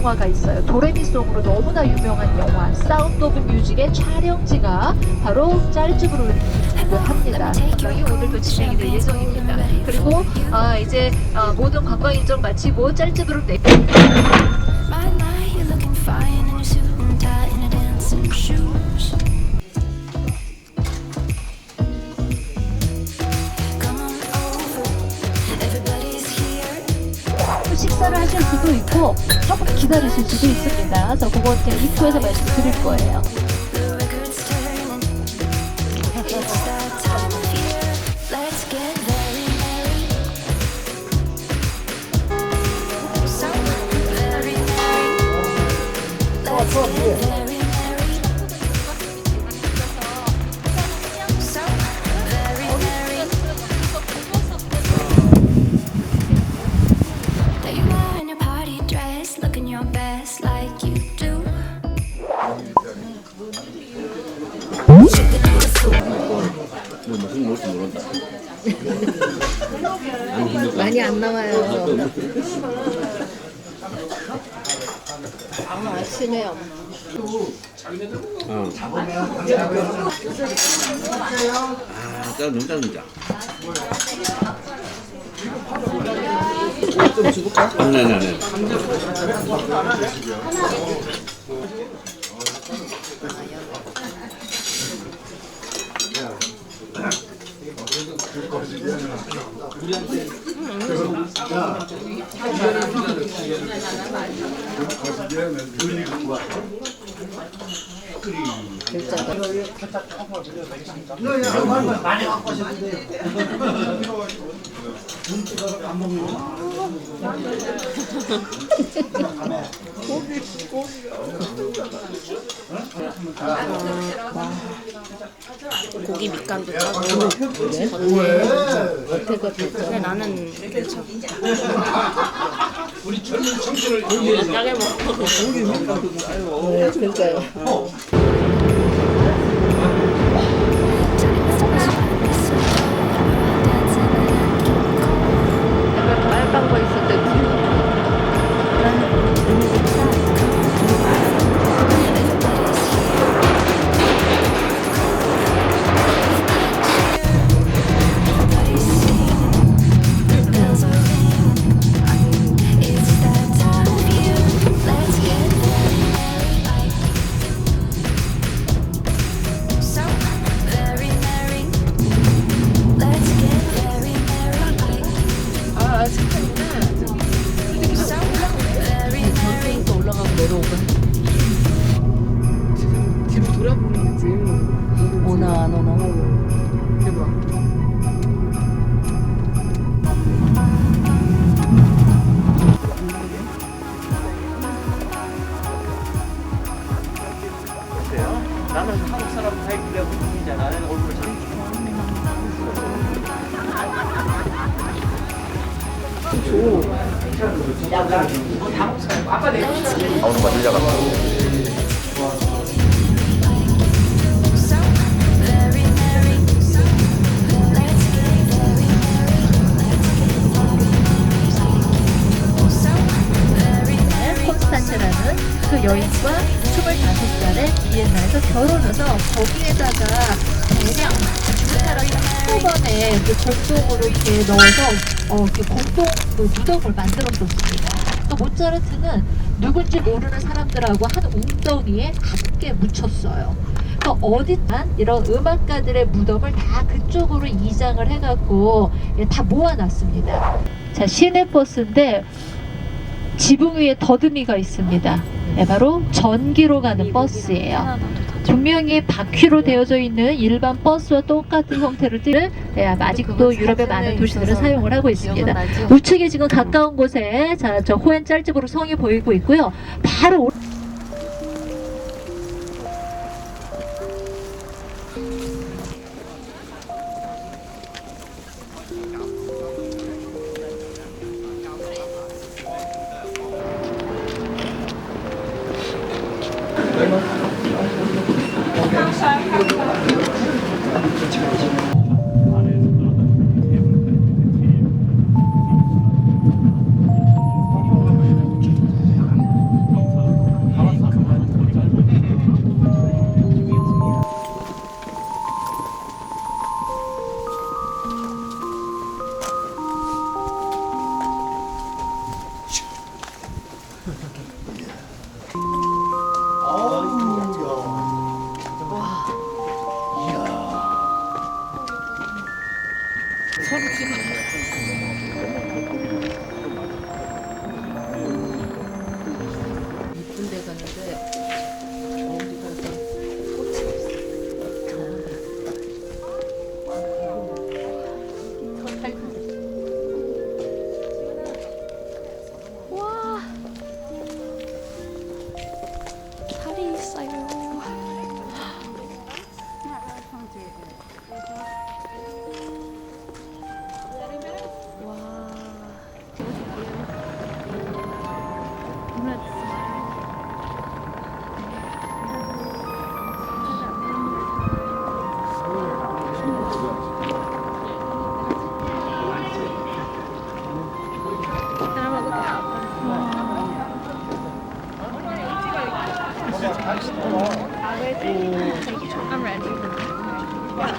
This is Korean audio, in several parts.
영화가 있어요. 도레미송으로 너무나 유명한 영화 사운드 오브 뮤직의 촬영지가 바로 짤즈부르크라고 합니다. 관광이 오늘도 진행이 될 예정입니다. 그리고 이제 모든 관광 일정 마치고 짤즈부르크 식사를 하실 수도 있고 조금 기다리실 수도 있습니다. 그래서 그건 제가 입구에서 말씀드릴 거예요. 무슨 뭘지 모른다. 많이 안 나와요. 아침에 너무 작는다. 좀 줄까? 네. 많이 갖고 오셨는데 안 먹는 고기 밑간도 짜고 겉에가 근데 나는 괜찮아. 우리 젊은 청춘을 위해서 짜게 먹어. 그러니까요. 빨간 거 있을 때 올라가고 내려오고 뒤로 돌아보는 거지. 오나 안 오나. 대박. 나는 한국 사람 타입이라 무슨이잖아. 나는 얼굴을 잘 나오는 거 들려갔다. 콘스탄츠라는 그 여인과 25살에 비엔나에서 결혼해서 거기에다가 대량 죽은 사람이 한꺼번에 그 공동으로 이렇게 넣어서 이렇게 공동 그 무덤을 만들었었습니다. 또 모차르트는 누군지 모르는 사람들하고 한 웅덩이에 함께 묻혔어요. 그러니까 어디든 이런 음악가들의 무덤을 다 그쪽으로 이장을 해갖고 다 모아놨습니다. 자, 시내버스인데 지붕 위에 더듬이가 있습니다. 네, 바로 전기로 가는 버스예요. 분명히 바퀴로 되어져 있는 일반 버스와 똑같은 형태를 띠는 아직도 유럽의 많은 도시들은 사용을 하고 있습니다. 우측에 지금 가까운 곳에 저 호헨짤즈부르 성이 보이고 있고요. 바로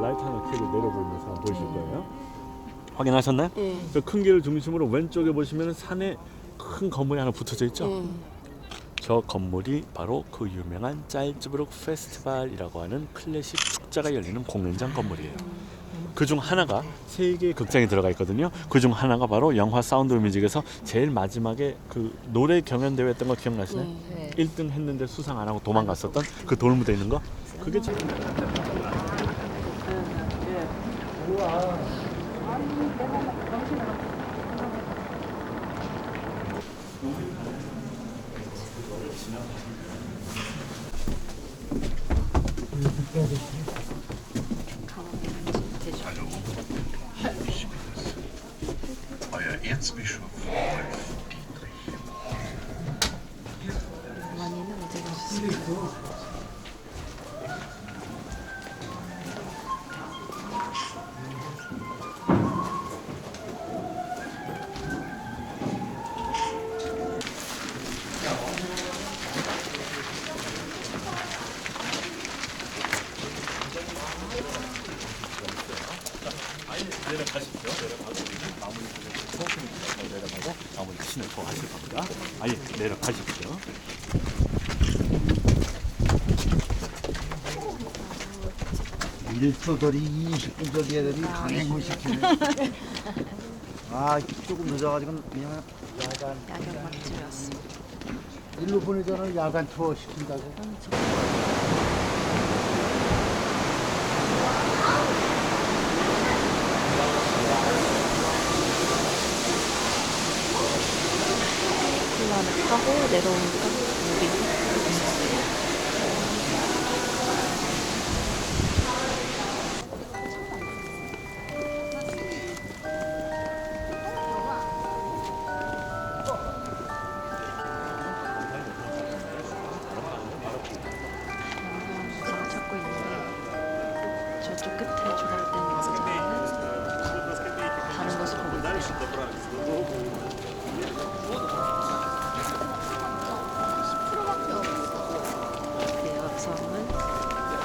라이트 하나 켜고 내려보면서 한번 보실 거예요. 확인하셨나요? 저 큰 길을 중심으로 왼쪽에 보시면 산에 큰 건물이 하나 붙어져 있죠? 저 건물이 바로 그 유명한 짤즈부르크 페스티벌이라고 하는 클래식 축제가 열리는 공연장 건물이에요. 그중 하나가 세 개의 극장이 들어가 있거든요. 그중 하나가 바로 영화 사운드 오브 뮤직에서 제일 마지막에 그 노래 경연 대회 했던 거 기억나시나요? 1등 했는데 수상 안 하고 도망갔었던 그 돌무대 있는 거? 그게 참... Euer Erzbischof Wolf Dietrich. 어머니는 어디 가셨어요? 내려가십시오. 내려가고 마무리 내려가고 마무리 신을 더 하실 겁니다. 아예 내려가십시오. 일터들이 20분짜리 애들이 강행을 시키네. 아 조금 늦어가지고 그냥 야간 야경 맛집이었어. 일로 보내잖아. 야간 투어 시킨다고. 플라를 타고 내려오니까 물이 찾고 있는데 저쪽 끝에 조각된 여자는 다른 것을 보고 있어요. 그 여성은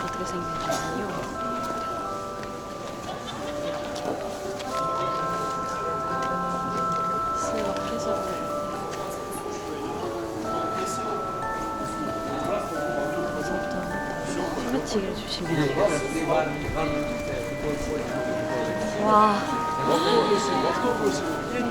어떻게 생겼냐면요. 이렇게 해서 소매치기를 주시면 와. 얘는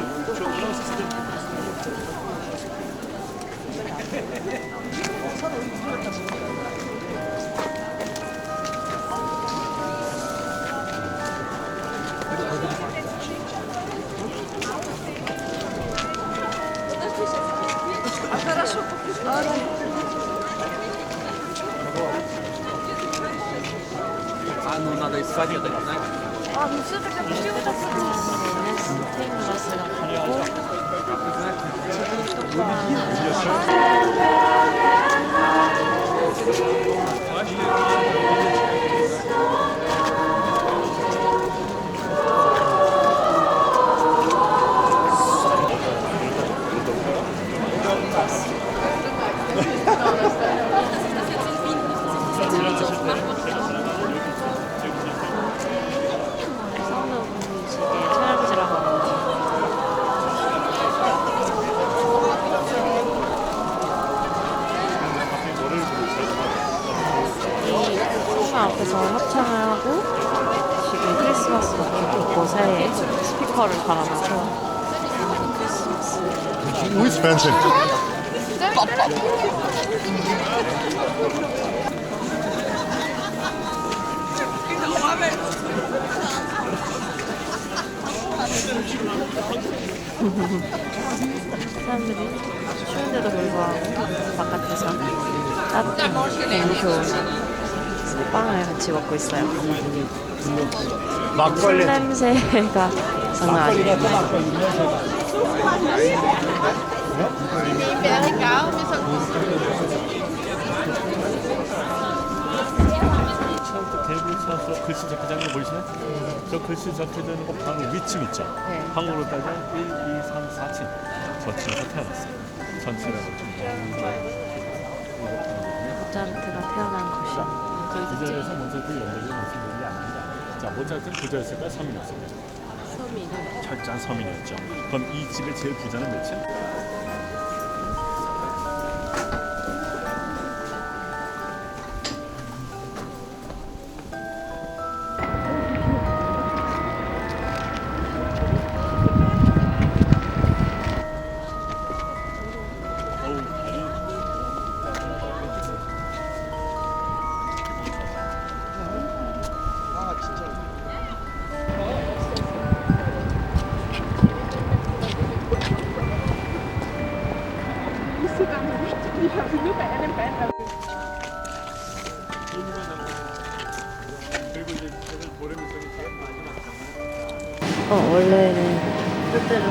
스테인레스가 가리고 지금 앞에서 합창을 하고 지금 크리스마스 곳에 스피커를 달아놔서 크리스마스 Who is fencing? 사람들이 추운데도 불구하고 바깥에서 따뜻한 너무 좋은 빵을 같이 먹고 있어요. 술 냄새가 장난 아니에요. 처음부터 대부분 처음부터 글씨 적혀져 있는 거 보이시나요? 저 글씨 적혀져 있는 거 바로 위층 있죠? 한국으로 따지면 1, 2, 3, 4층 저 층에서 태어났어요. 전체라고 좀 모차르트가 태어난 곳이야. 부자에서 모차르트 연결이 말씀드린 게 아닙니다. 자, 모차르트는 부자였을까? 서민이었을까? 섬이 철저한 서민이었죠. 그럼 이 집의 제일 부자는 몇이야? 원래는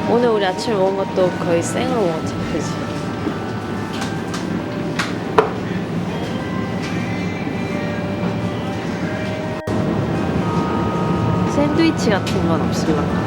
오늘 우리 아침에 먹은 것도 거의 생으로 먹었지, 그지? 샌드위치 같은 건 없을까?